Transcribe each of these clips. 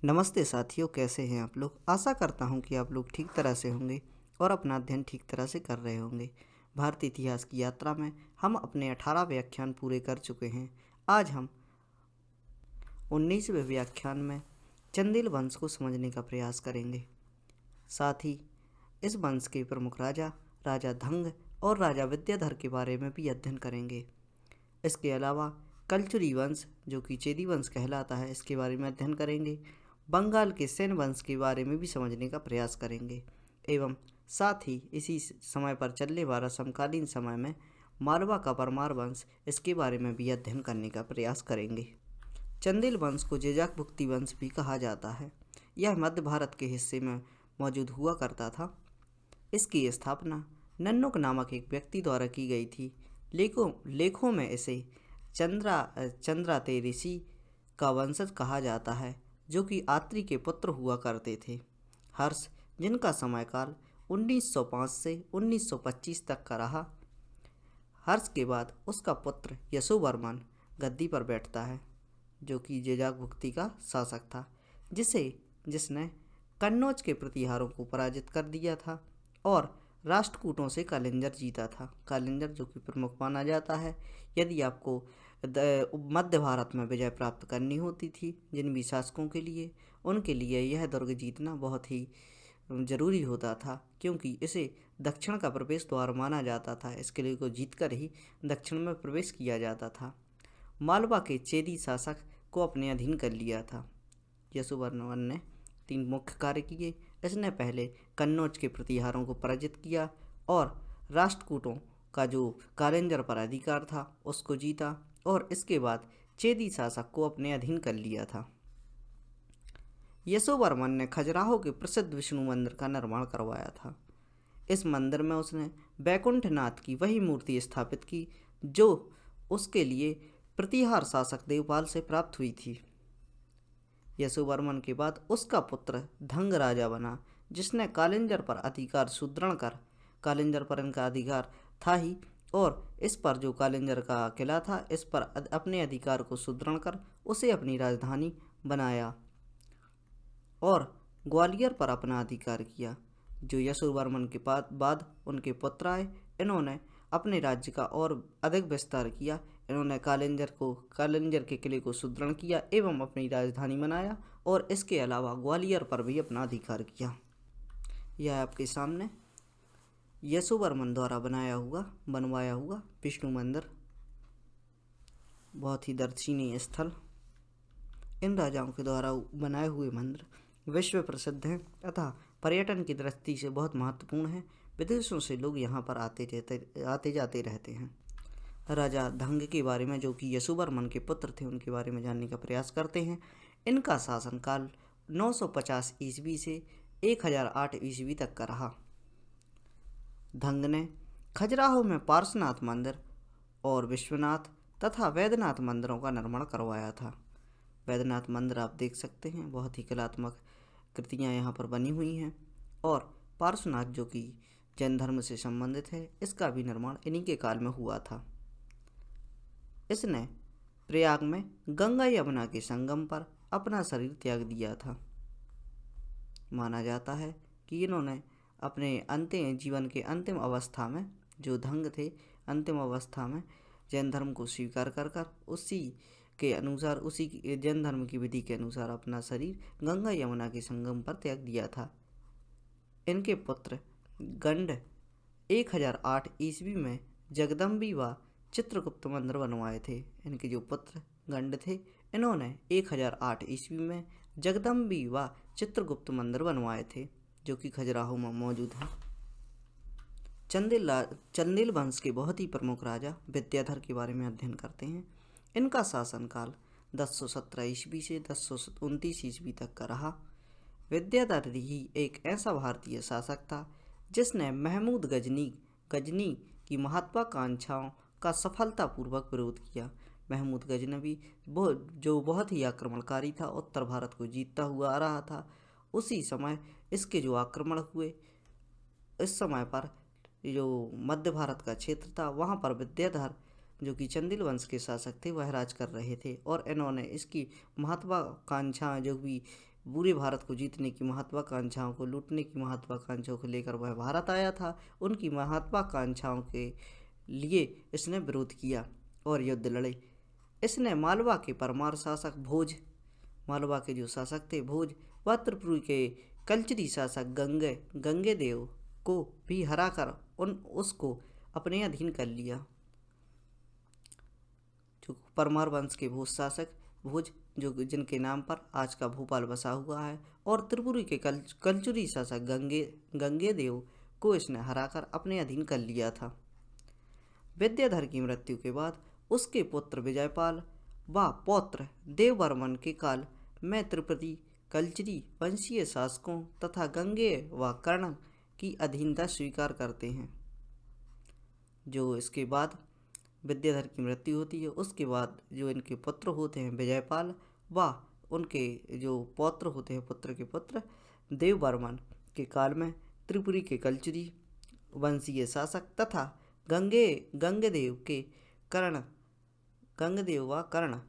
नमस्ते साथियों, कैसे हैं आप लोग। आशा करता हूं कि आप लोग ठीक तरह से होंगे और अपना अध्ययन ठीक तरह से कर रहे होंगे। भारतीय इतिहास की यात्रा में हम अपने 18 व्याख्यान पूरे कर चुके हैं। आज हम 19वें व्याख्यान में चंदेल वंश को समझने का प्रयास करेंगे। साथ ही इस वंश के प्रमुख राजा राजा धंग और राजा विद्याधर के बारे में भी अध्ययन करेंगे। इसके अलावा कलचुरी वंश, जो कि चेदी वंश कहलाता है, इसके बारे में अध्ययन करेंगे। बंगाल के सेन वंश के बारे में भी समझने का प्रयास करेंगे एवं साथ ही इसी समय पर चलने वाला समकालीन समय में मालवा का परमार वंश, इसके बारे में भी अध्ययन करने का प्रयास करेंगे। चंदेल वंश को जेजाक भुक्ति वंश भी कहा जाता है। यह मध्य भारत के हिस्से में मौजूद हुआ करता था। इसकी स्थापना नन्नुक नामक एक व्यक्ति द्वारा की गई थी। लेखों में इसे चंद्राते ऋषि का वंशज कहा जाता है, जो कि आत्री के पुत्र हुआ करते थे। हर्ष, जिनका समयकाल 1905 से 1925 तक का रहा। हर्ष के बाद उसका पुत्र यशोवर्मन गद्दी पर बैठता है, जो कि जेजाक भुक्ति का शासक था, जिसने कन्नौज के प्रतिहारों को पराजित कर दिया था और राष्ट्रकूटों से कालिंजर जीता था। कालिंजर जो कि प्रमुख माना जाता है यदि आपको मध्य भारत में विजय प्राप्त करनी होती थी जिन भी शासकों के लिए, उनके लिए यह दुर्ग जीतना बहुत ही जरूरी होता था, क्योंकि इसे दक्षिण का प्रवेश द्वार माना जाता था। इस किले को जीतकर ही दक्षिण में प्रवेश किया जाता था। मालवा के चेदी शासक को अपने अधीन कर लिया था। यशोवर्मन ने 3 मुख्य कार्य किए। इसने पहले कन्नौज के प्रतिहारों को पराजित किया और राष्ट्रकूटों का जो कालिंजर पर अधिकार था उसको जीता और इसके बाद चेदी शासक को अपने अधीन कर लिया था। यशोवर्मन ने खजुराहो के प्रसिद्ध विष्णु मंदिर का निर्माण करवाया था। इस मंदिर में उसने बैकुंठनाथ की वही मूर्ति स्थापित की जो उसके लिए प्रतिहार शासक देवपाल से प्राप्त हुई थी। यशोवर्मन के बाद उसका पुत्र धंग राजा बना, जिसने कालिंजर पर अधिकार सुदृढ़ कर, कालिंजर पर इनका अधिकार था ही, और इस पर जो कालिंजर का किला था इस पर अपने अधिकार को सुदृढ़ कर उसे अपनी राजधानी बनाया और ग्वालियर पर अपना अधिकार किया। जो यशोवर्मन के बाद उनके पुत्र आए, इन्होंने अपने राज्य का और अधिक विस्तार किया। इन्होंने कालिंजर के किले को सुदृढ़ किया एवं अपनी राजधानी बनाया और इसके अलावा ग्वालियर पर भी अपना अधिकार किया। यह आपके सामने यशोवर्मन द्वारा बनवाया हुआ विष्णु मंदिर, बहुत ही दर्शनीय स्थल। इन राजाओं के द्वारा बनाए हुए मंदिर विश्व प्रसिद्ध हैं तथा पर्यटन की दृष्टि से बहुत महत्वपूर्ण है। विदेशों से लोग यहाँ पर आते जाते रहते हैं। राजा धंग के बारे में, जो कि यशोवर्मन के पुत्र थे, उनके बारे में जानने का प्रयास करते हैं। इनका शासनकाल 950 ईस्वी से 1008 ईस्वी तक का रहा। धंग ने खजुराहो में पार्श्वनाथ मंदिर और विश्वनाथ तथा वैद्यनाथ मंदिरों का निर्माण करवाया था। वैद्यनाथ मंदिर आप देख सकते हैं, बहुत ही कलात्मक कृतियाँ यहाँ पर बनी हुई हैं, और पार्श्वनाथ जो कि जैन धर्म से संबंधित है, इसका भी निर्माण इन्हीं के काल में हुआ था। इसने प्रयाग में गंगा यमुना के संगम पर अपना शरीर त्याग दिया था। माना जाता है कि इन्होंने अपने अंतिम जीवन के अंतिम अवस्था में, जो धंग थे, अंतिम अवस्था में जैन धर्म को स्वीकार कर उसी के अनुसार, उसी जैन धर्म की विधि के अनुसार अपना शरीर गंगा यमुना के संगम पर त्याग दिया था। इनके पुत्र गंड 1008 ईस्वी में जगदम्बी व चित्रगुप्त मंदिर बनवाए थे। इनके जो पुत्र गंड थे, इन्होंने 1008 ईस्वी में जगदम्बी व चित्रगुप्त मंदिर बनवाए थे, जो कि खजुराहो में मौजूद है। चंदेल वंश के बहुत ही प्रमुख राजा विद्याधर के बारे में अध्ययन करते हैं। इनका शासनकाल 1017 ईस्वी से 1029 ईस्वी तक का रहा। विद्याधर ही एक ऐसा भारतीय शासक था जिसने महमूद गजनी की महत्वाकांक्षाओं का सफलतापूर्वक विरोध किया। महमूद गजनवी जो बहुत ही आक्रमणकारी था, उत्तर भारत को जीतता हुआ आ रहा था। उसी समय इसके जो आक्रमण हुए, इस समय पर जो मध्य भारत का क्षेत्र था वहाँ पर विद्याधर जो कि चंदेल वंश के शासक थे वह राज कर रहे थे और इन्होंने इसकी महत्वाकांक्षा जो भी पूरे भारत को जीतने की महत्वाकांक्षाओं को, लूटने की महत्वाकांक्षाओं को लेकर वह भारत आया था। उनकी महत्वाकांक्षाओं के लिए इसने विरोध किया और युद्ध लड़े। इसने मालवा के परमार शासक भोज, मालवा के जो शासक थे भोज, व त्रिपुरी के कलचरी शासक गंगेदेव को भी हराकर उसको अपने अधीन कर लिया। जो परमार वंश के भोज शासक भोज, जो जिनके नाम पर आज का भोपाल बसा हुआ है, और त्रिपुरी के कलचुरी शासक गंगेदेव को इसने हराकर अपने अधीन कर लिया था। विद्याधर की मृत्यु के बाद उसके पुत्र विजयपाल व पौत्र देववर्मन के काल में त्रिपुरी कलचरी वंशीय शासकों तथा गंगे व कर्ण की अधीनता स्वीकार करते हैं। जो इसके बाद विद्याधर की मृत्यु होती है, उसके बाद जो इनके पुत्र होते हैं विजयपाल व उनके जो पौत्र होते हैं, पुत्र के पुत्र देववर्मन के काल में त्रिपुरी के कलचरी वंशीय शासक तथा गंगदेव व कर्ण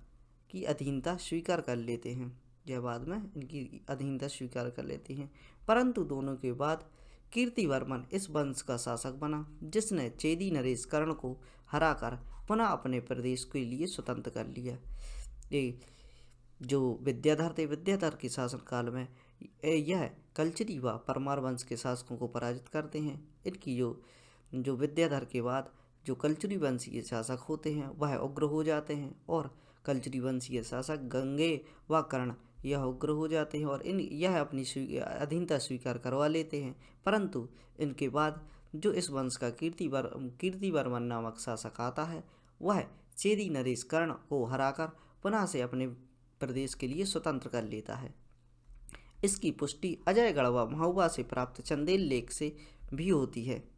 की अधीनता स्वीकार कर लेते हैं। यह बाद में इनकी अधीनता स्वीकार कर लेते हैं। परंतु दोनों के बाद कीर्तिवर्मन इस वंश का शासक बना, जिसने चेदी नरेश कर्ण को हराकर पुनः अपने प्रदेश के लिए स्वतंत्र कर लिया। ये जो विद्याधर थे, विद्याधर के शासनकाल में यह कलचरी व परमार वंश के शासकों को पराजित करते हैं। इनकी जो विद्याधर के बाद जो कलचरी वंशीय शासक होते हैं वह उग्र हो जाते हैं, और कलचरी वंशीय शासक गंगे व कर्ण यह उग्र हो जाते हैं और यह अपनी अधीनता स्वीकार करवा लेते हैं। परंतु इनके बाद जो इस वंश का कीर्तिवर्मन नामक शासक आता है, वह चेदी नरेश कर्ण को हराकर पुनः से अपने प्रदेश के लिए स्वतंत्र कर लेता है। इसकी पुष्टि अजयगढ़ व महोबा से प्राप्त चंदेल लेख से भी होती है।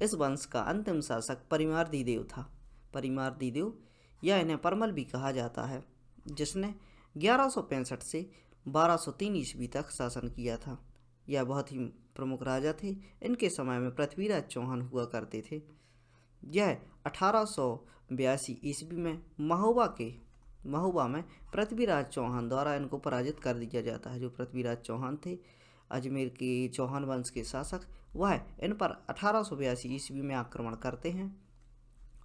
इस वंश का अंतिम शासक परिमार्दी देव था। परिमार्दी देव या इन्हें परमल भी कहा जाता है, जिसने 1165 से 1203 ईस्वी तक शासन किया था। यह बहुत ही प्रमुख राजा थे। इनके समय में पृथ्वीराज चौहान हुआ करते थे। यह 1882 ईस्वी में महोबा में पृथ्वीराज चौहान द्वारा इनको पराजित कर दिया जाता है। जो पृथ्वीराज चौहान थे, अजमेर के चौहान वंश के शासक, वह इन पर 1882 ईस्वी में आक्रमण करते हैं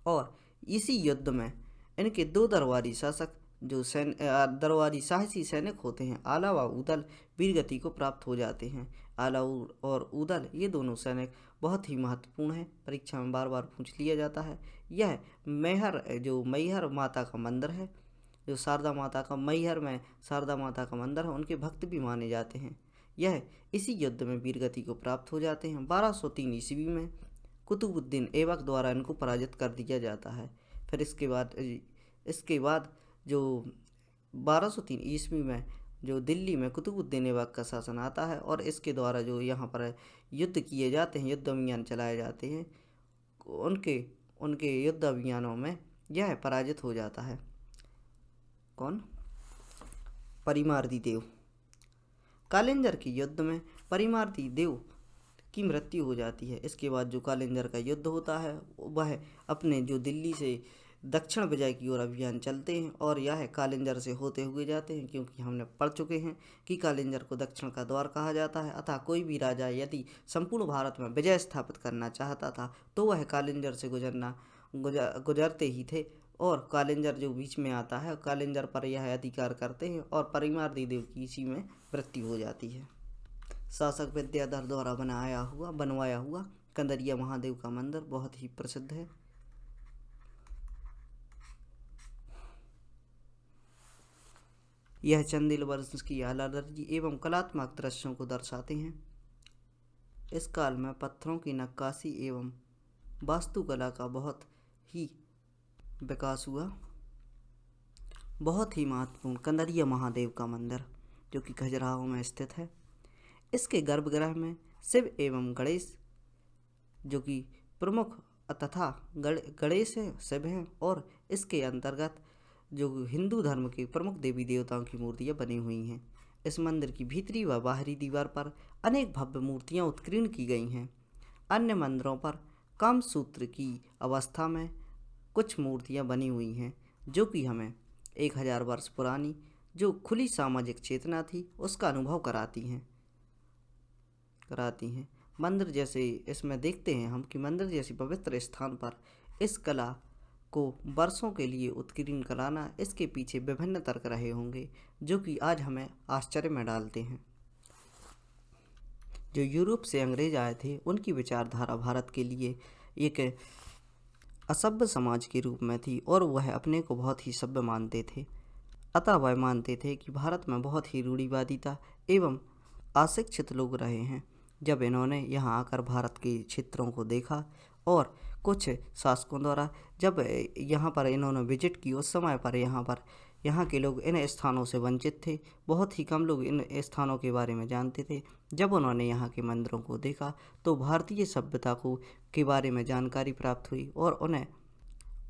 और इसी युद्ध में इनके दो दरबारी शासक जो दरबारी साहसी सैनिक होते हैं, आला व उदल, वीरगति को प्राप्त हो जाते हैं। आला और उदल ये दोनों सैनिक बहुत ही महत्वपूर्ण है, परीक्षा में बार बार पूछ लिया जाता है। यह मैहर माता का मंदिर है, जो शारदा माता का मैहर में शारदा माता का मंदिर है, उनके भक्त भी माने जाते हैं। यह इसी युद्ध में वीरगति को प्राप्त हो जाते हैं। 1203 ईस्वी में कुतुबुद्दीन ऐबक द्वारा इनको पराजित कर दिया जाता है। फिर इसके बाद जो 1203 ईस्वी में जो दिल्ली में कुतुबुद्दीन ऐबक का शासन आता है और इसके द्वारा जो यहाँ पर युद्ध किए जाते हैं, युद्ध अभियान चलाए जाते हैं, उनके युद्ध अभियानों में यह पराजित हो जाता है। कौन? परिमार्दी देव। कालिंजर के युद्ध में परिमार्दी देव की मृत्यु हो जाती है। इसके बाद जो कालिंजर का युद्ध होता है, वह अपने जो दिल्ली से दक्षिण विजय की ओर अभियान चलते हैं और यह कालिंजर से होते हुए जाते हैं, क्योंकि हमने पढ़ चुके हैं कि कालिंजर को दक्षिण का द्वार कहा जाता है। अतः कोई भी राजा यदि संपूर्ण भारत में विजय स्थापित करना चाहता था तो वह कालिंजर से गुजरते ही थे, और कालिंजर जो बीच में आता है, कालिंजर पर यह अधिकार करते हैं और परिमार्दी देव की इसी में मृत्यु हो जाती है। शासक विद्याधर द्वारा बनवाया हुआ कंदरिया महादेव का मंदिर बहुत ही प्रसिद्ध है। यह चंदेल वंश की आला दर्जी एवं कलात्मक दृश्यों को दर्शाते हैं। इस काल में पत्थरों की नक्काशी एवं वास्तुकला का बहुत ही विकास हुआ। बहुत ही महत्वपूर्ण कंदरिया महादेव का मंदिर, जो कि खजुराहो में स्थित है। इसके गर्भगृह में शिव एवं गणेश, जो कि प्रमुख तथा गणेश है, शिव हैं, और इसके अंतर्गत जो हिंदू धर्म के प्रमुख देवी देवताओं की मूर्तियां बनी हुई हैं। इस मंदिर की भीतरी व बाहरी दीवार पर अनेक भव्य मूर्तियां उत्कीर्ण की गई हैं। अन्य मंदिरों पर कामसूत्र की अवस्था में कुछ मूर्तियां बनी हुई हैं, जो कि हमें 1000 वर्ष पुरानी जो खुली सामाजिक चेतना थी उसका अनुभव कराती हैं। मंदिर जैसे इसमें देखते हैं हम कि मंदिर जैसी पवित्र स्थान पर इस कला को वर्षों के लिए उत्कीर्ण कराना, इसके पीछे विभिन्न तर्क रहे होंगे जो कि आज हमें आश्चर्य में डालते हैं। जो यूरोप से अंग्रेज आए थे उनकी विचारधारा भारत के लिए एक असभ्य समाज के रूप में थी और वह अपने को बहुत ही सभ्य मानते थे। अतः वह मानते थे कि भारत में बहुत ही रूढ़िवादिता एवं अशिक्षित लोग रहे हैं। जब इन्होंने यहाँ आकर भारत के क्षेत्रों को देखा और कुछ शासकों द्वारा जब यहाँ पर इन्होंने विजिट की, उस समय पर यहाँ के लोग इन स्थानों से वंचित थे। बहुत ही कम लोग इन स्थानों के बारे में जानते थे। जब उन्होंने यहाँ के मंदिरों को देखा तो भारतीय सभ्यता के बारे में जानकारी प्राप्त हुई और उन्हें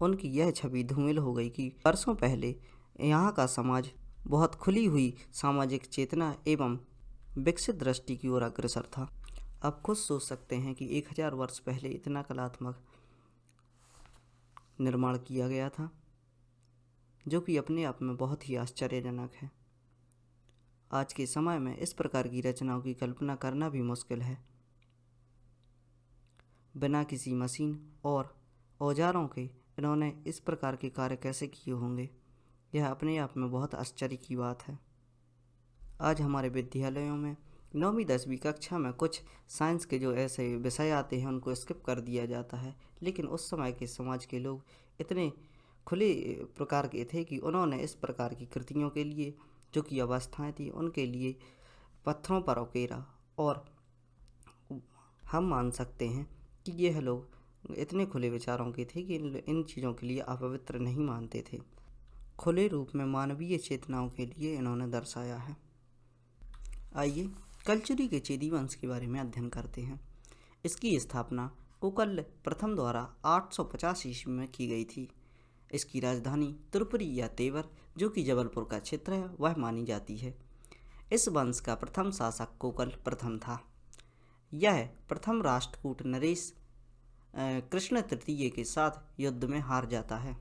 उनकी यह छवि धूमिल हो गई कि वर्षों पहले यहाँ का समाज बहुत खुली हुई सामाजिक चेतना एवं विकसित दृष्टि की ओर अग्रसर था। आप खुद सोच सकते हैं कि 1000 वर्ष पहले इतना कलात्मक निर्माण किया गया था, जो कि अपने आप में बहुत ही आश्चर्यजनक है। आज के समय में इस प्रकार की रचनाओं की कल्पना करना भी मुश्किल है। बिना किसी मशीन और औजारों के इन्होंने इस प्रकार के कार्य कैसे किए होंगे, यह अपने आप में बहुत आश्चर्य की बात है। आज हमारे विद्यालयों में 9वीं 10वीं कक्षा में कुछ साइंस के जो ऐसे विषय आते हैं उनको स्किप कर दिया जाता है, लेकिन उस समय के समाज के लोग इतने खुले प्रकार के थे कि उन्होंने इस प्रकार की कृतियों के लिए जो कि अवस्थाएं थी उनके लिए पत्थरों पर उकेरा। और हम मान सकते हैं कि यह लोग इतने खुले विचारों के थे कि इन चीज़ों के लिए अपवित्र नहीं मानते थे। खुले रूप में मानवीय चेतनाओं के लिए इन्होंने दर्शाया है। आइए कलचुरी के चेदी वंश के बारे में अध्ययन करते हैं। इसकी स्थापना कुकल प्रथम द्वारा 850 ईस्वी में की गई थी। इसकी राजधानी त्रिपुरी या तेवर, जो कि जबलपुर का क्षेत्र है, वह मानी जाती है। इस वंश का प्रथम शासक कुकल प्रथम था। यह प्रथम राष्ट्रकूट नरेश कृष्ण तृतीय के साथ युद्ध में हार जाता है।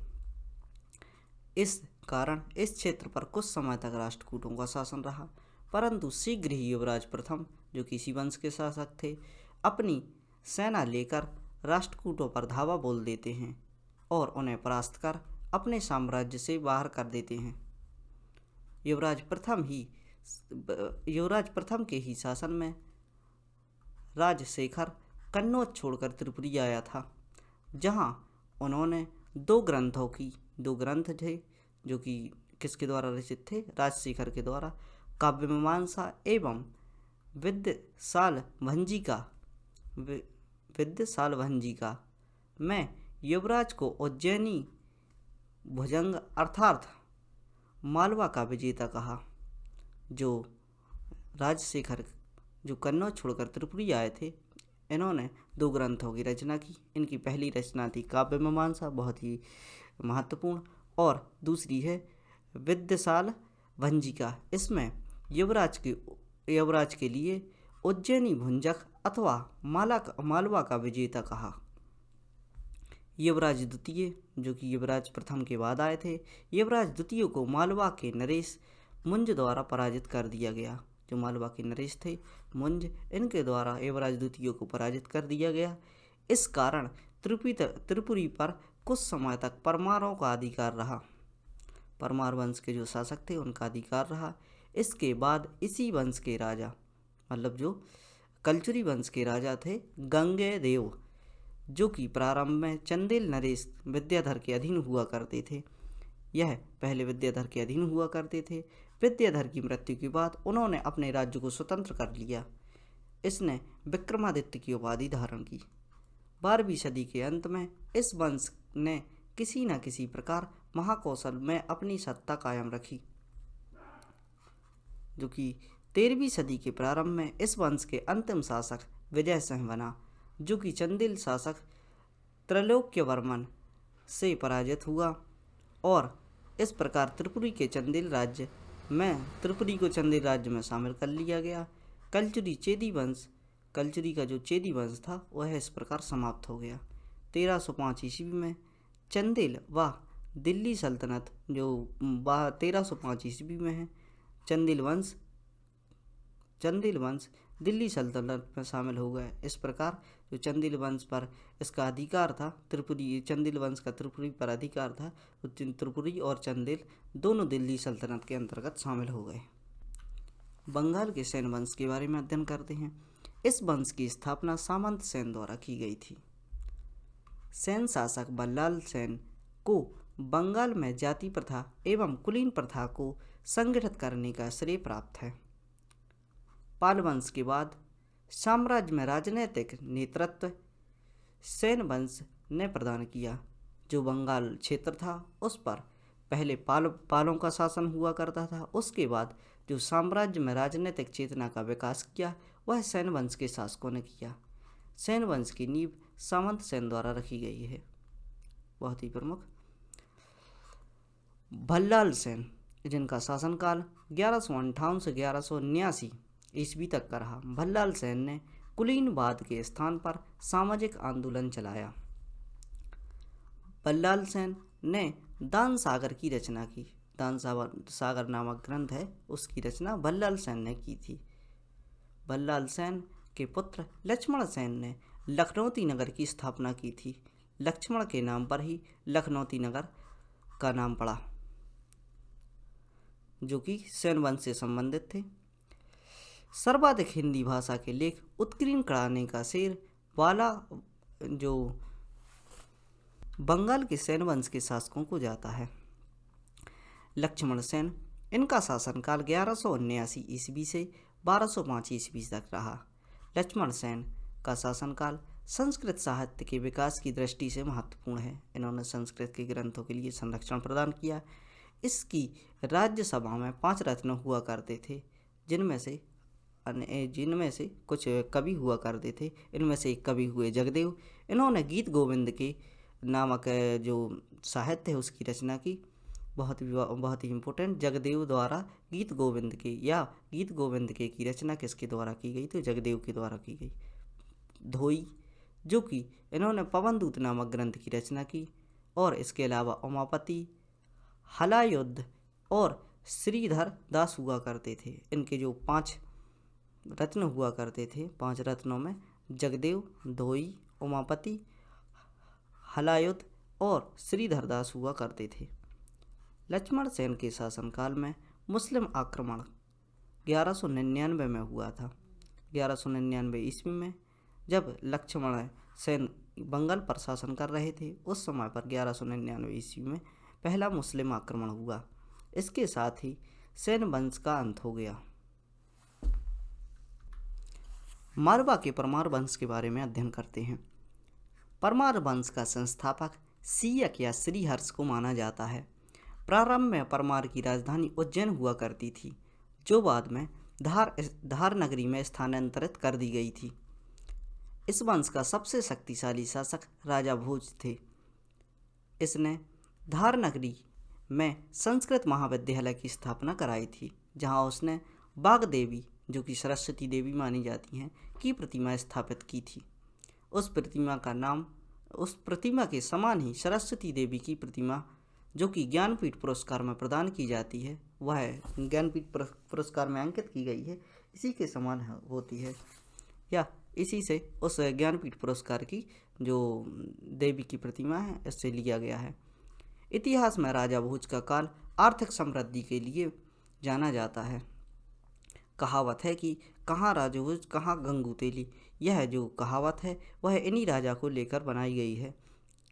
इस कारण इस क्षेत्र पर कुछ समय तक राष्ट्रकूटों का शासन रहा, परंतु शीघ्र ही युवराज प्रथम, जो कि इसी वंश के शासक थे, अपनी सेना लेकर राष्ट्रकूटों पर धावा बोल देते हैं और उन्हें परास्त कर अपने साम्राज्य से बाहर कर देते हैं। युवराज प्रथम के ही शासन में राजशेखर कन्नौज छोड़कर त्रिपुरी आया था, जहां उन्होंने दो ग्रंथ थे जो कि किसके द्वारा रचित थे, राजशेखर के द्वारा, काव्यमीमांसा एवं विद्यासाल भंजिका में युवराज को उज्जैनी भुजंग अर्थात मालवा का विजेता कहा। जो राजशेखर जो कन्नौज छोड़कर त्रिपुरी आए थे, इन्होंने दो ग्रंथों की रचना की। इनकी पहली रचना थी काव्यमीमांसा, बहुत ही महत्वपूर्ण, और दूसरी है विद्यासाल भंजिका। इसमें युवराज के लिए उज्जैनी भुंजक अथवा मालवा का विजेता कहा। युवराज द्वितीय, जो कि युवराज प्रथम के बाद आए थे, युवराज द्वितीय को मालवा के नरेश मुंज द्वारा पराजित कर दिया गया। जो मालवा के नरेश थे मुंज, इनके द्वारा युवराज द्वितीय को पराजित कर दिया गया। इस कारण त्रिपुरी पर कुछ समय तक परमारों का अधिकार रहा। परमार वंश के जो शासक थे उनका अधिकार रहा। इसके बाद इसी वंश के राजा, मतलब जो कलचुरी वंश के राजा थे गंगेदेव, जो कि प्रारंभ में चंदेल नरेश विद्याधर के अधीन हुआ करते थे। यह पहले विद्याधर के अधीन हुआ करते थे। विद्याधर की मृत्यु के बाद उन्होंने अपने राज्य को स्वतंत्र कर लिया। इसने विक्रमादित्य की उपाधि धारण की। 12वीं सदी के अंत में इस वंश ने किसी न किसी प्रकार महाकौशल में अपनी सत्ता कायम रखी, जो कि 13वीं सदी के प्रारंभ में इस वंश के अंतिम शासक विजय सिंह बना, जो कि चंदेल शासक त्रैलोक्यवर्मन से पराजित हुआ। और इस प्रकार त्रिपुरी को चंदेल राज्य में शामिल कर लिया गया। कलचुरी का जो चेदी वंश था वह इस प्रकार समाप्त हो गया। 1305 ईस्वी में चंदेल व दिल्ली सल्तनत, जो 1305 ईस्वी में है, चंदेल वंश दिल्ली सल्तनत में शामिल हो गए। इस प्रकार जो चंदेल वंश पर इसका अधिकार था, चंदेल वंश का त्रिपुरी पर अधिकार था, तो त्रिपुरी और चंदेल दोनों दिल्ली सल्तनत के अंतर्गत शामिल हो गए। बंगाल के सेन वंश के बारे में अध्ययन करते हैं। इस वंश की स्थापना सामंत सेन द्वारा की गई थी। सेन शासक बल्लाल सेन को बंगाल में जाति प्रथा एवं कुलीन प्रथा को संगठित करने का श्रेय प्राप्त है। पाल वंश के बाद साम्राज्य में राजनीतिक नेतृत्व सेन वंश ने प्रदान किया। जो बंगाल क्षेत्र था उस पर पहले पालों का शासन हुआ करता था। उसके बाद जो साम्राज्य में राजनीतिक चेतना का विकास किया वह सेन वंश के शासकों ने किया। सेन वंश की नींव सामंत सेन द्वारा रखी गई है। बहुत ही प्रमुख भल्लाल सेन, जिनका शासनकाल 1158 से 1179 ईस्वी तक का रहा। भल्लाल सेन ने कुलीनवाद के स्थान पर सामाजिक आंदोलन चलाया। भल्लाल सेन ने दान सागर की रचना की। दान सागर नामक ग्रंथ है, उसकी रचना भल्लाल सेन ने की थी। भल्लाल सेन के पुत्र लक्ष्मण सेन ने लखनौती नगर की स्थापना की थी। लक्ष्मण के नाम पर ही लखनौती नगर का नाम पड़ा, जो कि सेन वंश से संबंधित थे। सर्वाधिक हिंदी भाषा के लेख उत्कीर्ण कराने का श्रेय वाला जो बंगाल के सेन वंश के शासकों को जाता है। लक्ष्मण सेन, इनका शासनकाल 1179 ईस्वी से 1205 ईस्वी तक रहा। लक्ष्मण सेन का शासनकाल संस्कृत साहित्य के विकास की दृष्टि से महत्वपूर्ण है। इन्होंने संस्कृत के ग्रंथों के लिए संरक्षण प्रदान किया। इसकी राज्यसभा में 5 रत्न हुआ करते थे, जिनमें से कुछ कवि हुआ करते थे। इनमें से एक कवि हुए जगदेव। इन्होंने गीत गोविंद के नामक जो साहित्य है उसकी रचना की। बहुत ही इम्पोर्टेंट, जगदेव द्वारा गीत गोविंद के की रचना किसके द्वारा की गई? तो जगदेव के द्वारा की गई। धोई, जो कि इन्होंने पवनदूत नामक ग्रंथ की रचना की। और इसके अलावा उमापति, हलायुद्ध और श्रीधर दास हुआ करते थे। इनके जो 5 रत्न हुआ करते थे, 5 रत्नों में जगदेव, धोई, उमापति, हलायुद्ध और श्रीधर दास हुआ करते थे। लक्ष्मण सेन के शासनकाल में मुस्लिम आक्रमण 1199 में हुआ था। 1199 ईस्वी में जब लक्ष्मण सेन बंगाल पर शासन कर रहे थे, उस समय पर 1199 ईस्वी में पहला मुस्लिम आक्रमण हुआ। इसके साथ ही सेन वंश का अंत हो गया। मारवा के परमार वंश के बारे में अध्ययन करते हैं। परमार वंश का संस्थापक सीयक या श्रीहर्ष को माना जाता है। प्रारंभ में परमार की राजधानी उज्जैन हुआ करती थी, जो बाद में धार नगरी में स्थानांतरित कर दी गई थी। इस वंश का सबसे शक्तिशाली शासक राजा भोज थे। इसने धार नगरी में संस्कृत महाविद्यालय की स्थापना कराई थी, जहां उसने बाग देवी, जो कि सरस्वती देवी मानी जाती हैं, की प्रतिमा स्थापित की थी। उस प्रतिमा के समान ही सरस्वती देवी की प्रतिमा, जो कि ज्ञानपीठ पुरस्कार में प्रदान की जाती है, वह ज्ञानपीठ पुरस्कार में अंकित की गई है, इसी के समान होती है, या इसी से उस ज्ञानपीठ पुरस्कार की जो देवी की प्रतिमा है, इससे लिया गया है। इतिहास में राजा भोज का काल आर्थिक समृद्धि के लिए जाना जाता है। कहावत है कि कहाँ राजभोज कहाँ गंगू तेली। यह जो कहावत है वह इन्हीं राजा को लेकर बनाई गई है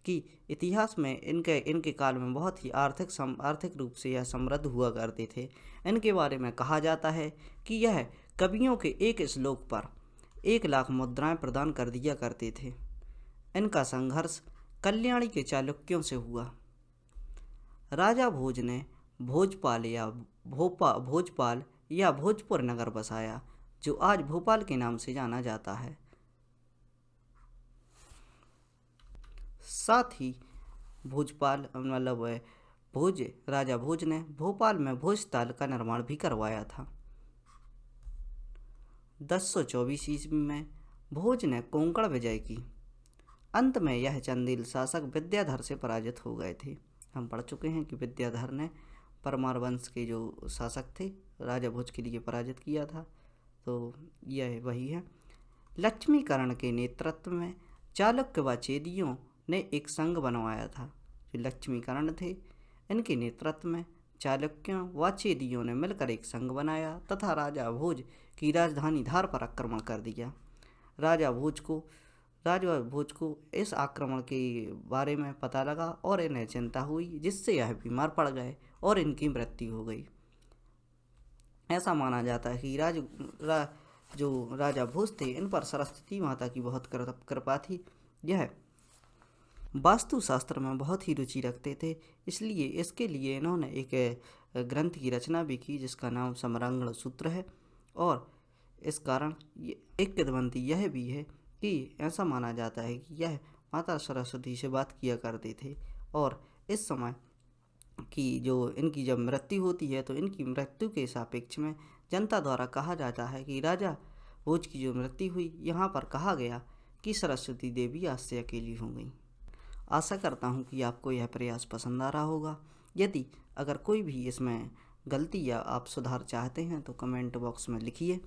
कि इतिहास में इनके काल में बहुत ही आर्थिक रूप से यह समृद्ध हुआ करते थे। इनके बारे में कहा जाता है कि यह कवियों के एक श्लोक पर 1 लाख मुद्राएं प्रदान कर दिया करते थे। इनका संघर्ष कल्याणी के चालुक्यों से हुआ। राजा भोज ने भोजपाल या भोजपुर नगर बसाया, जो आज भोपाल के नाम से जाना जाता है। साथ ही राजा भोज ने भोपाल में भोजताल का निर्माण भी करवाया था। 1024 ईस्वी में भोज ने कोंकण विजय की। अंत में यह चंदेल शासक विद्याधर से पराजित हो गए थे। हम पढ़ चुके हैं कि विद्याधर ने परमार वंश के जो शासक थे राजा भोज के लिए पराजित किया था। तो यह वही है। लक्ष्मीकरण के नेतृत्व में चालुक्य व चेदियों ने एक संघ बनवाया था। जो लक्ष्मीकरण थे, इनके नेतृत्व में चालुक्यों व चेदियों ने मिलकर एक संघ बनाया तथा राजा भोज की राजधानी धार पर आक्रमण कर दिया। राजा भोज को इस आक्रमण के बारे में पता लगा और इन्हें चिंता हुई, जिससे यह बीमार पड़ गए और इनकी मृत्यु हो गई। ऐसा माना जाता है कि जो राजा भोज थे, इन पर सरस्वती माता की बहुत कृपा थी। यह वास्तुशास्त्र में बहुत ही रुचि रखते थे, इसलिए इसके लिए इन्होंने एक ग्रंथ की रचना भी की जिसका नाम समरांगण सूत्र है। और इस कारण एक किंवदंती यह भी है कि ऐसा माना जाता है कि यह माता सरस्वती से बात किया करते थे। और इस समय की जो इनकी जब मृत्यु होती है तो इनकी मृत्यु के सापेक्ष में जनता द्वारा कहा जाता है कि राजा भोज की जो मृत्यु हुई, यहाँ पर कहा गया कि सरस्वती देवी आज से अकेली हो गई। आशा करता हूँ कि आपको यह प्रयास पसंद आ रहा होगा। यदि अगर कोई भी इसमें गलती या आप सुधार चाहते हैं तो कमेंट बॉक्स में लिखिए,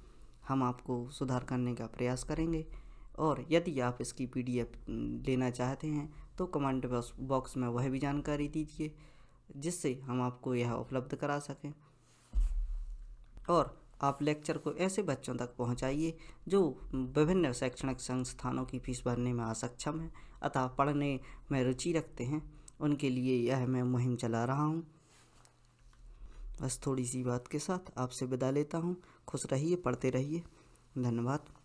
हम आपको सुधार करने का प्रयास करेंगे। और यदि आप इसकी PDF लेना चाहते हैं तो कमेंट बॉक्स में वह भी जानकारी दीजिए, जिससे हम आपको यह उपलब्ध करा सकें। और आप लेक्चर को ऐसे बच्चों तक पहुंचाइए जो विभिन्न शैक्षणिक संस्थानों की फीस भरने में असक्षम हैं अतः पढ़ने में रुचि रखते हैं। उनके लिए यह मैं मुहिम चला रहा हूं। बस थोड़ी सी बात के साथ आपसे विदा लेता हूं। खुश रहिए, पढ़ते रहिए। धन्यवाद।